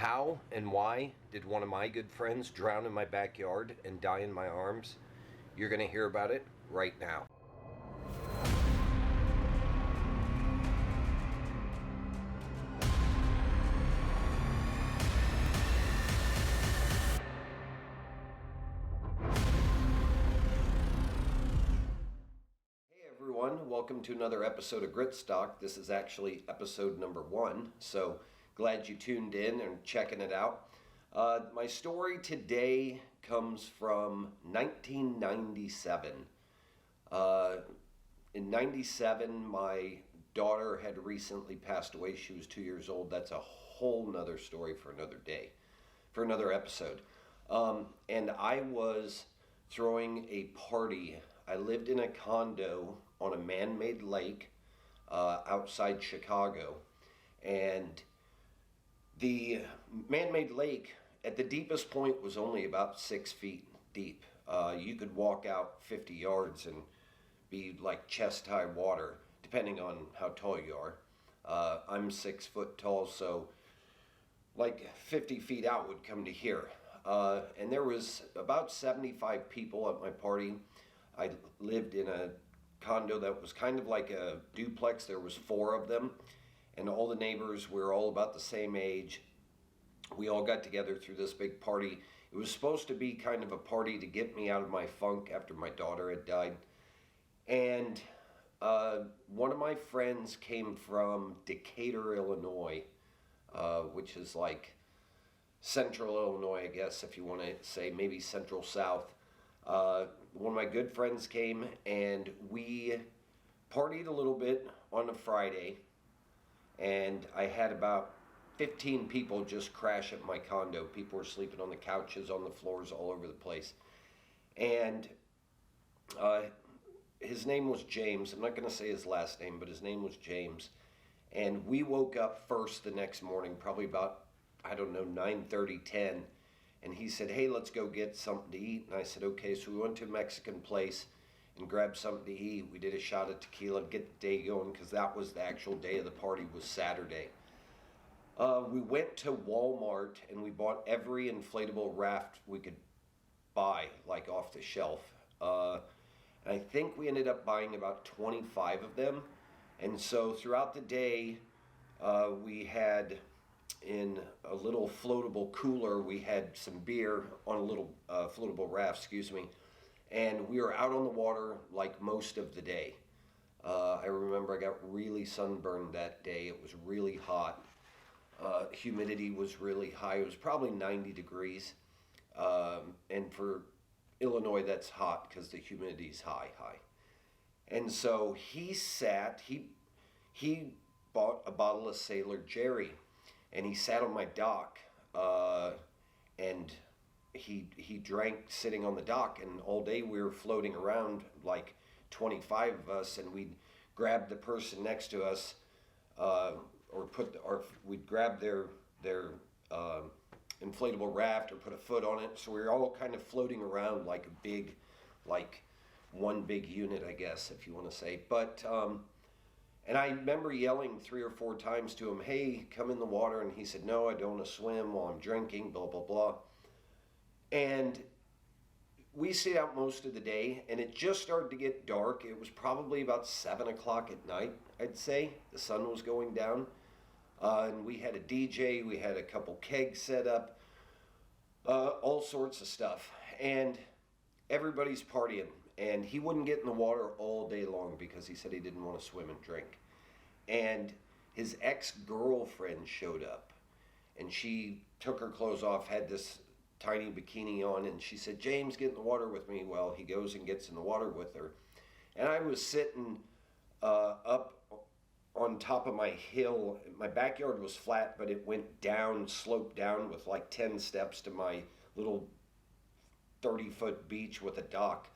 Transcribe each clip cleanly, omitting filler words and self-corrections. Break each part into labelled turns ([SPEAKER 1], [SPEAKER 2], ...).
[SPEAKER 1] How and why did one of my good friends drown in my backyard and die in my arms? You're going to hear about it right now. Hey everyone, welcome to another episode of Gritstock. This is actually episode number 1, so glad you tuned in and checking it out. My story today comes from 1997. In 97, my daughter had recently passed away. She was 2 years old. That's a whole nother story for another day, for another episode. And I was throwing a party. I lived in a condo on a man-made lake outside Chicago. And the man-made lake at the deepest point was only about 6 feet deep. You could walk out 50 yards and be like chest-high water, depending on how tall you are. I'm 6 foot tall, so like 50 feet out would come to here. And there was about 75 people at my party. I lived in a condo that was kind of like a duplex. There was 4 of them, and all the neighbors were all about the same age. We all got together through this big party. It was supposed to be kind of a party to get me out of my funk after my daughter had died. And one of my friends came from Decatur, Illinois, which is like central Illinois, I guess, if you want to say, maybe central south. One of my good friends came, and we partied a little bit on a Friday, and I had about 15 people just crash at my condo. People were sleeping on the couches, on the floors, all over the place. And his name was James. I'm not going to say his last name, but his name was James. And we woke up first the next morning, probably about, 9:30, 10. And he said, hey, let's go get something to eat. And I said, okay. So we went to a Mexican place and grabbed something to eat. We did a shot of tequila, get the day going, because that was the actual day of the party, was Saturday. We went to Walmart and we bought every inflatable raft we could buy, like off the shelf. And I think we ended up buying about 25 of them. And so throughout the day, we had in a little floatable cooler, we had some beer on a little floatable raft, and we were out on the water like most of the day. I remember I got really sunburned that day. It was really hot. Humidity was really high. It was probably 90 degrees. And for Illinois, that's hot because the humidity's high. And so he bought a bottle of Sailor Jerry, and he sat on my dock, and he drank sitting on the dock, and all day we were floating around, like 25 of us, and we'd grab the person next to us, we'd grab their inflatable raft or put a foot on it. So we were all kind of floating around like one big unit, I guess, if you want to say. But and I remember yelling 3 or 4 times to him, hey, come in the water. And he said, no, I don't want to swim while I'm drinking, blah, blah, blah. And we stayed out most of the day, and it just started to get dark. It was probably about 7 o'clock at night, I'd say. The sun was going down. And we had a DJ, we had a couple kegs set up, all sorts of stuff. And everybody's partying. And he wouldn't get in the water all day long because he said he didn't want to swim and drink. And his ex-girlfriend showed up, and she took her clothes off, had this tiny bikini on, and she said, James, get in the water with me. Well, he goes and gets in the water with her. And I was sitting up on top of my hill. My backyard was flat, but it went down, sloped down with like 10 steps to my little 30-foot beach with a dock.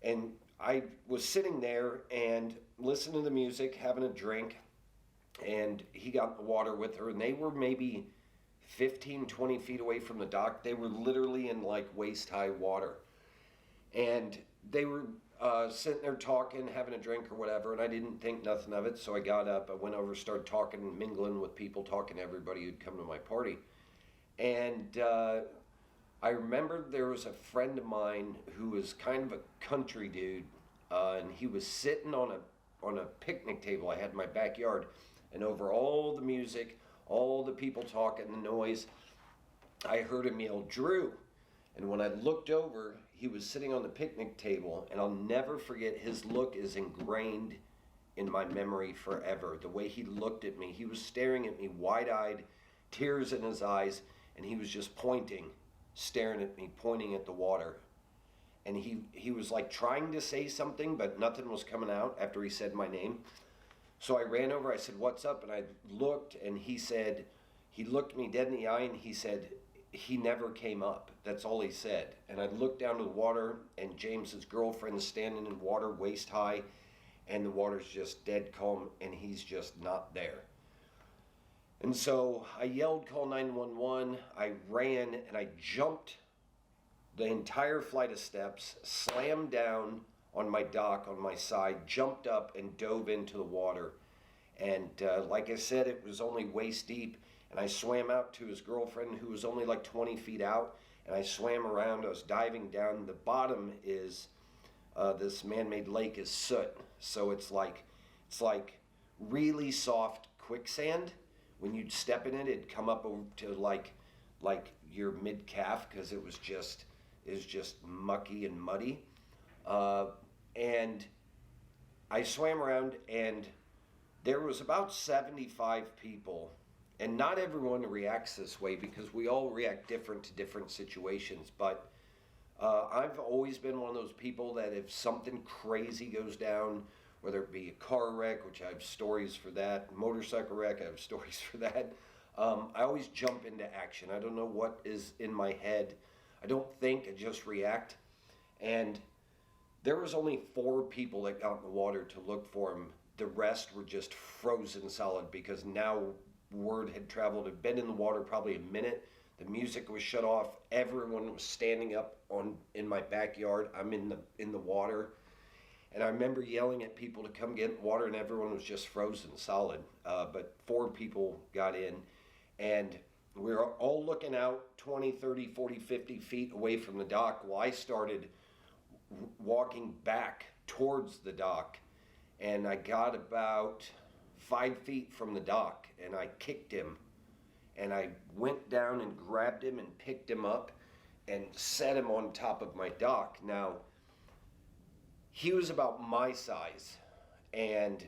[SPEAKER 1] And I was sitting there and listening to the music, having a drink, and he got in the water with her, and they were maybe 15, 20 feet away from the dock. They were literally in like waist-high water. And they were sitting there talking, having a drink or whatever, and I didn't think nothing of it. So I got up, I went over, started talking, mingling with people, talking to everybody who'd come to my party. And I remember there was a friend of mine who was kind of a country dude, and he was sitting on a picnic table I had in my backyard, and over all the music, all the people talking, the noise, I heard him yell, "Drew." And when I looked over, he was sitting on the picnic table, and I'll never forget, his look is ingrained in my memory forever. The way he looked at me, he was staring at me wide-eyed, tears in his eyes, and he was just pointing, staring at me, pointing at the water. And he was like trying to say something, but nothing was coming out after he said my name. So I ran over, I said, "What's up?" And I looked, and he said, he looked me dead in the eye, and he said, "He never came up." That's all he said. And I looked down to the water, and James's girlfriend's standing in water waist high, and the water's just dead calm, and he's just not there. And so I yelled, "Call 911." I ran, and I jumped the entire flight of steps, slammed down on my dock on my side, jumped up and dove into the water. And like I said, it was only waist deep. And I swam out to his girlfriend, who was only like 20 feet out. And I swam around. I was diving down. The bottom is this man-made lake is soot. So it's like really soft quicksand. When you'd step in it, it'd come up over to like your mid-calf, because it was just mucky and muddy. And I swam around, and there was about 75 people. And not everyone reacts this way, because we all react different to different situations. But I've always been one of those people that if something crazy goes down, whether it be a car wreck, which I have stories for that, motorcycle wreck, I have stories for that, I always jump into action. I don't know what is in my head. I don't think, I just react. And there was only 4 people that got in the water to look for him. The rest were just frozen solid, because now word had traveled, had been in the water probably a minute. The music was shut off. Everyone was standing up in my backyard. I'm in the water. And I remember yelling at people to come get in the water, and everyone was just frozen solid. But 4 people got in, and we were all looking out 20, 30, 40, 50 feet away from the dock. Well, I started walking back towards the dock, and I got about 5 feet from the dock, and I kicked him, and I went down and grabbed him and picked him up and set him on top of my dock. Now, he was about my size, and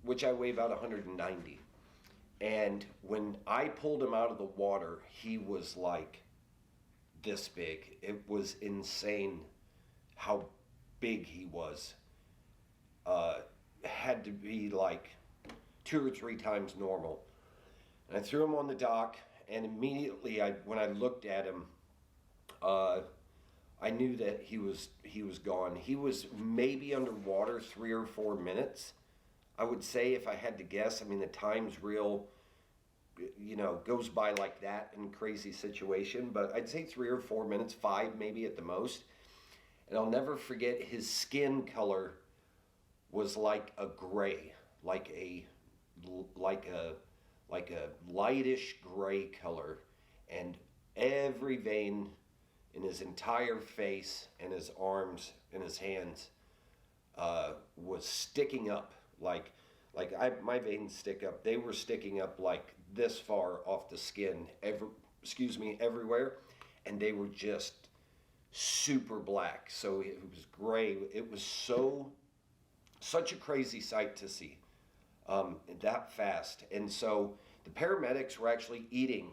[SPEAKER 1] which I weigh about 190. And when I pulled him out of the water, he was like this big. It was insane how big he was. Had to be like 2 or 3 times normal. And I threw him on the dock, and immediately when I looked at him, I knew that he was gone. He was maybe underwater 3 or 4 minutes. I would say, if I had to guess. I mean, the time's real, goes by like that in a crazy situation. But I'd say 3 or 4 minutes, 5 maybe at the most. And I'll never forget, his skin color was like a gray, like a lightish gray color, and every vein in his entire face and his arms and his hands was sticking up, my veins stick up. They were sticking up like this far off the skin, everywhere, and they were just super black. So it was gray. It was such a crazy sight to see that fast. And so the paramedics were actually eating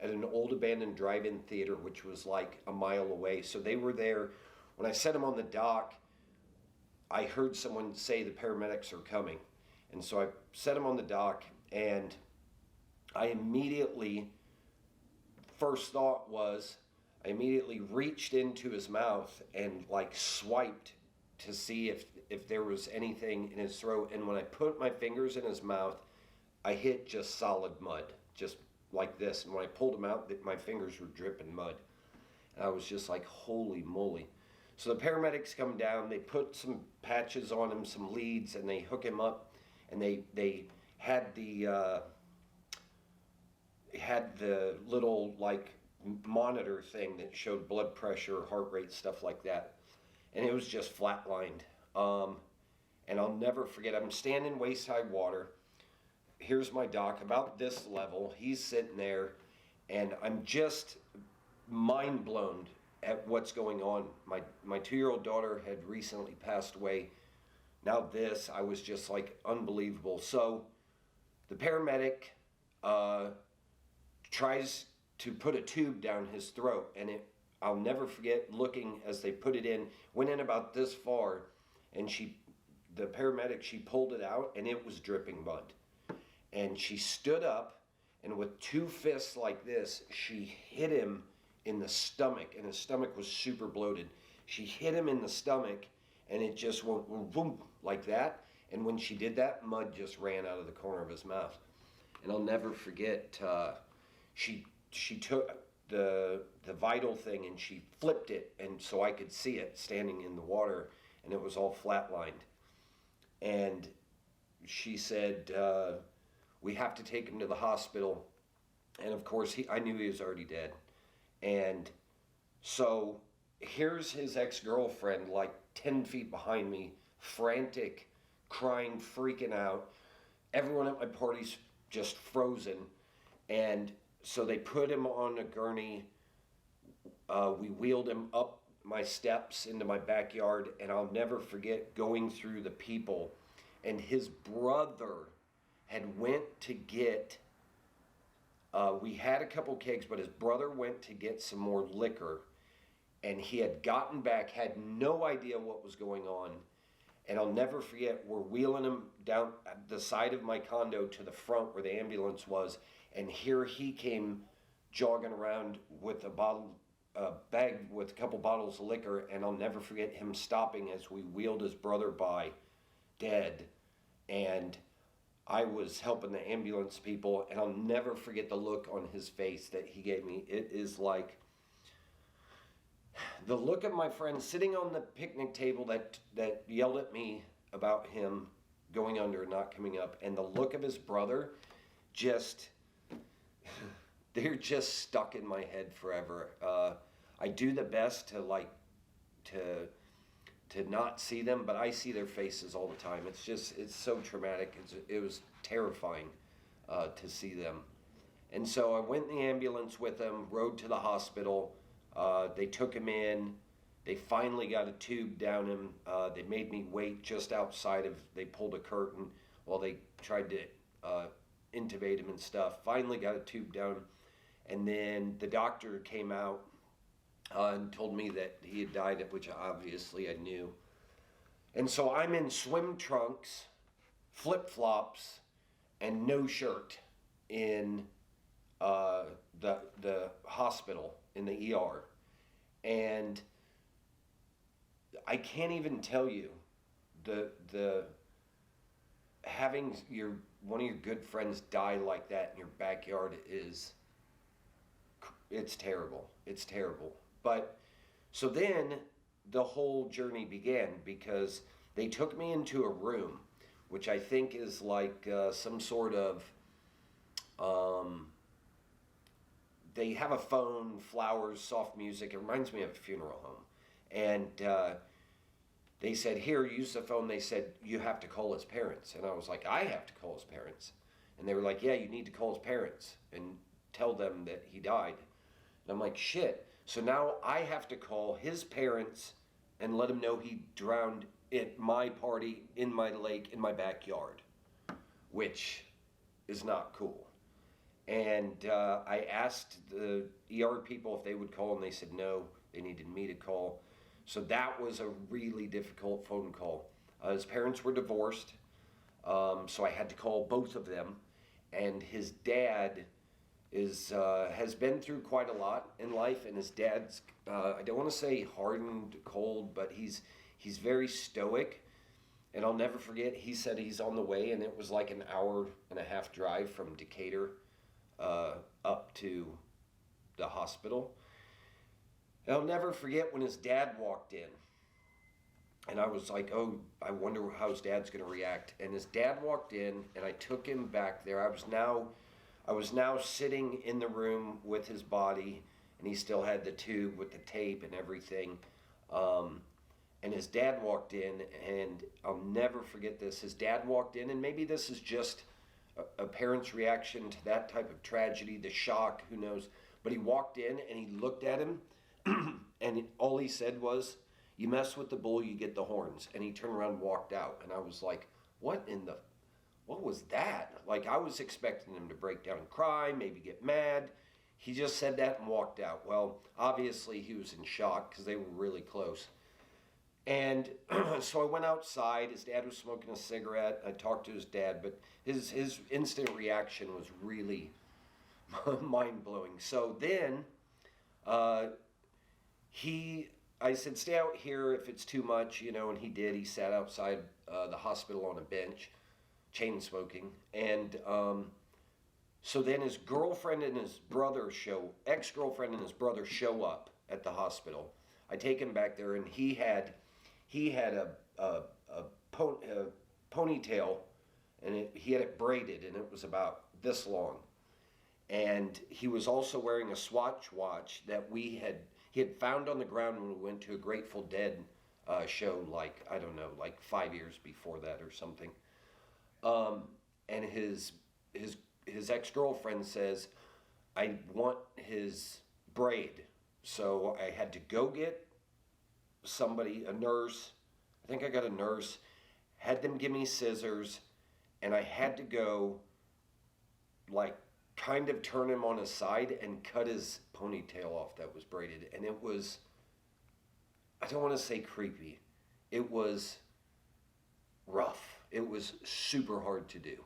[SPEAKER 1] at an old abandoned drive-in theater, which was like a mile away. So they were there. When I set him on the dock, I heard someone say the paramedics are coming. And so I set him on the dock, and I immediately reached into his mouth and swiped to see if there was anything in his throat. And when I put my fingers in his mouth, I hit just solid mud, just like this. And when I pulled him out, my fingers were dripping mud. And I was just like, holy moly. So the paramedics come down, they put some patches on him, some leads, and they hook him up, and they had the little like monitor thing that showed blood pressure, heart rate, stuff like that, and it was just flatlined. And I'll never forget. I'm standing waist high water. Here's my doc, about this level. He's sitting there, and I'm just mind blown at what's going on. My 2-year-old daughter had recently passed away. Now this, I was just like unbelievable. So the paramedic tries to put a tube down his throat, and I'll never forget looking as they put it in, went in about this far, and the paramedic, she pulled it out, and it was dripping blood. And she stood up, and with 2 fists like this, she hit him in the stomach, and his stomach was super bloated. She hit him in the stomach, and it just went boom, like that. And when she did that, mud just ran out of the corner of his mouth. And I'll never forget, she took the vital thing and she flipped it, and so I could see it standing in the water, and it was all flatlined. And she said, we have to take him to the hospital. And of course, I knew he was already dead. And so here's his ex-girlfriend like 10 feet behind me, frantic, crying, freaking out. Everyone at my party's just frozen. And so they put him on a gurney. We wheeled him up my steps into my backyard, and I'll never forget going through the people. And his brother had went to get, we had a couple kegs, but his brother went to get some more liquor, and he had gotten back, had no idea what was going on. And I'll never forget, we're wheeling him down the side of my condo to the front where the ambulance was, and here he came jogging around with a bag with a couple bottles of liquor, and I'll never forget him stopping as we wheeled his brother by, dead. And I was helping the ambulance people, and I'll never forget the look on his face that he gave me. It is like the look of my friend sitting on the picnic table that yelled at me about him going under and not coming up, and the look of his brother, they're just stuck in my head forever. I do the best to not see them, but I see their faces all the time. It's so traumatic. It was terrifying to see them. And so I went in the ambulance with them, rode to the hospital. They took him in. They finally got a tube down him. They made me wait just outside they pulled a curtain while they tried to intubate him and stuff. Finally got a tube down him. And then the doctor came out and told me that he had died, which obviously I knew. And so I'm in swim trunks, flip-flops, and no shirt in the hospital, in the ER. And I can't even tell you, the having one of your good friends die like that in your backyard it's terrible. It's terrible. But so then the whole journey began, because they took me into a room, which I think is like some sort of, they have a phone, flowers, soft music. It reminds me of a funeral home. And they said, here, use the phone. They said, you have to call his parents. And I was like, I have to call his parents. And they were like, yeah, you need to call his parents and tell them that he died. And I'm like, shit. So now I have to call his parents and let him know he drowned at my party, in my lake, in my backyard, which is not cool. And I asked the ER people if they would call, and they said no, they needed me to call. So that was a really difficult phone call. His parents were divorced, so I had to call both of them. And his dad has been through quite a lot in life, and his dad's, I don't want to say hardened, cold, but he's very stoic. And I'll never forget, he said he's on the way, and it was like an hour and a half drive from Decatur up to the hospital. And I'll never forget when his dad walked in. And I was like, oh, I wonder how his dad's going to react. And his dad walked in, and I took him back there. I was now sitting in the room with his body, and he still had the tube with the tape and everything. And his dad walked in, and I'll never forget this. His dad walked in, and maybe this is just a parent's reaction to that type of tragedy, the shock, who knows. But he walked in, and he looked at him, and all he said was, "You mess with the bull, you get the horns." And he turned around and walked out. And I was like, what was that? Like, I was expecting him to break down and cry, maybe get mad. He just said that and walked out. Well, obviously he was in shock because they were really close. And so I went outside. His dad was smoking a cigarette. I talked to his dad, but his instant reaction was really mind-blowing. So then I said, "Stay out here if it's too much," and he did. He sat outside the hospital on a bench, chain smoking. And so then his girlfriend and his ex-girlfriend and his brother show up at the hospital. I take him back there, and he had a ponytail, and he had it braided, and it was about this long. And he was also wearing a Swatch watch that he had found on the ground when we went to a Grateful Dead show, like, I don't know, like 5 years before that or something. And his ex-girlfriend says, "I want his braid." So I had to go get a nurse. I think I got a nurse, had them give me scissors, and I had to go, like, kind of turn him on his side and cut his ponytail off that was braided. And it was, I don't want to say creepy, it was rough. It was super hard to do.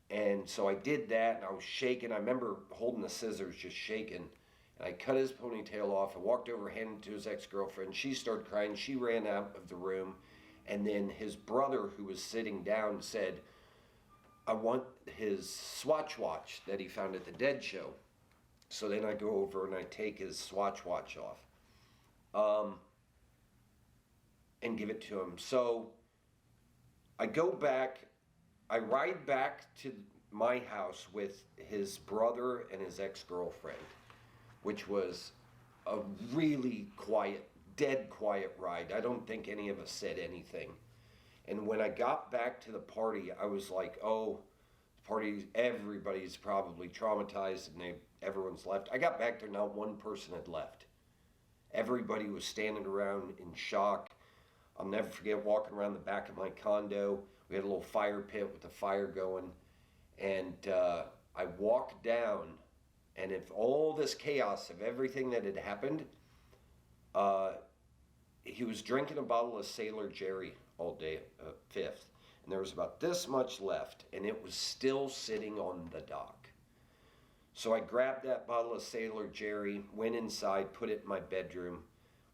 [SPEAKER 1] And so I did that, and I was shaking. I remember holding the scissors, just shaking. And I cut his ponytail off. I walked over, handed it to his ex-girlfriend. She started crying. She ran out of the room. And then his brother, who was sitting down, said, "I want his Swatch watch that he found at the Dead show." So then I go over and I take his Swatch watch off and give it to him. So I go back, I ride back to my house with his brother and his ex-girlfriend, which was a really quiet, dead quiet ride. I don't think any of us said anything. And when I got back to the party, I was like, oh, the party, everybody's probably traumatized and everyone's left. I got back there, not one person had left. Everybody was standing around in shock. I'll never forget walking around the back of my condo. We had a little fire pit with the fire going. And I walked down, and if all this chaos of everything that had happened, he was drinking a bottle of Sailor Jerry all day, Fifth. And there was about this much left, and it was still sitting on the dock. So I grabbed that bottle of Sailor Jerry, went inside, put it in my bedroom,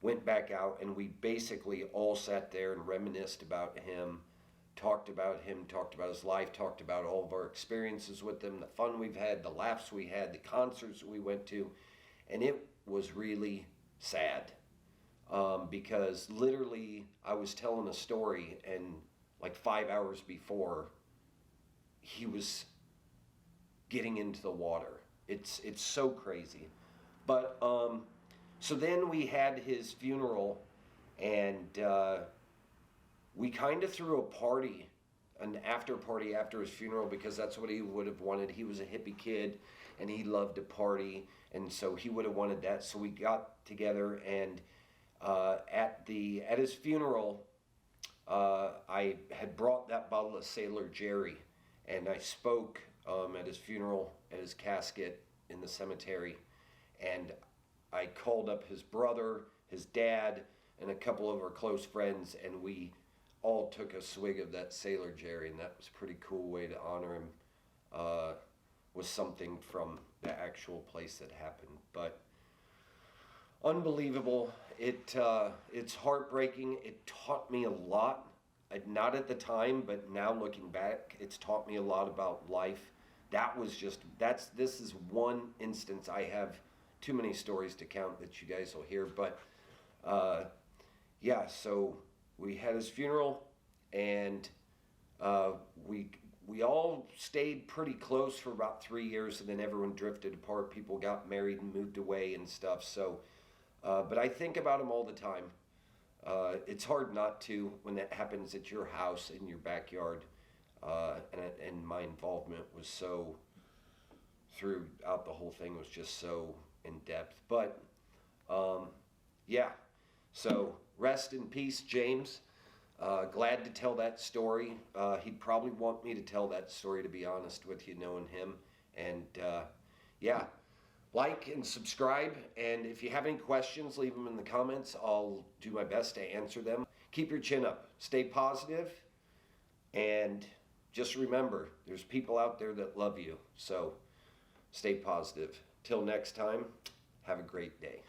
[SPEAKER 1] went back out, and we basically all sat there and reminisced about him, talked about his life, talked about all of our experiences with him, the fun we've had, the laughs we had, the concerts we went to. And it was really sad because literally I was telling a story, and like 5 hours before, he was getting into the water. It's so crazy. But so then we had his funeral, and we kind of threw a party, an after party after his funeral, because that's what he would have wanted. He was a hippie kid, and he loved to party, and so he would have wanted that. So we got together, and at his funeral, I had brought that bottle of Sailor Jerry, and I spoke at his funeral, at his casket in the cemetery, and I called up his brother, his dad, and a couple of our close friends, and we all took a swig of that Sailor Jerry, and that was a pretty cool way to honor him. Was something from the actual place that happened, but unbelievable. It's heartbreaking. It taught me a lot. Not at the time, but now looking back, it's taught me a lot about life. This is one instance. I have too many stories to count that you guys will hear, but yeah, so we had his funeral, and uh, we we all stayed pretty close for about 3 years, and then everyone drifted apart. People got married and moved away and stuff. So, but I think about him all the time. It's hard not to when that happens at your house in your backyard, and my involvement was so throughout the whole thing was just so in depth. But yeah, so rest in peace, James. Glad to tell that story. He'd probably want me to tell that story, to be honest with you, knowing him. And yeah, like and subscribe. And if you have any questions, leave them in the comments. I'll do my best to answer them. Keep your chin up. Stay positive. And just remember, there's people out there that love you. So stay positive. Till next time, have a great day.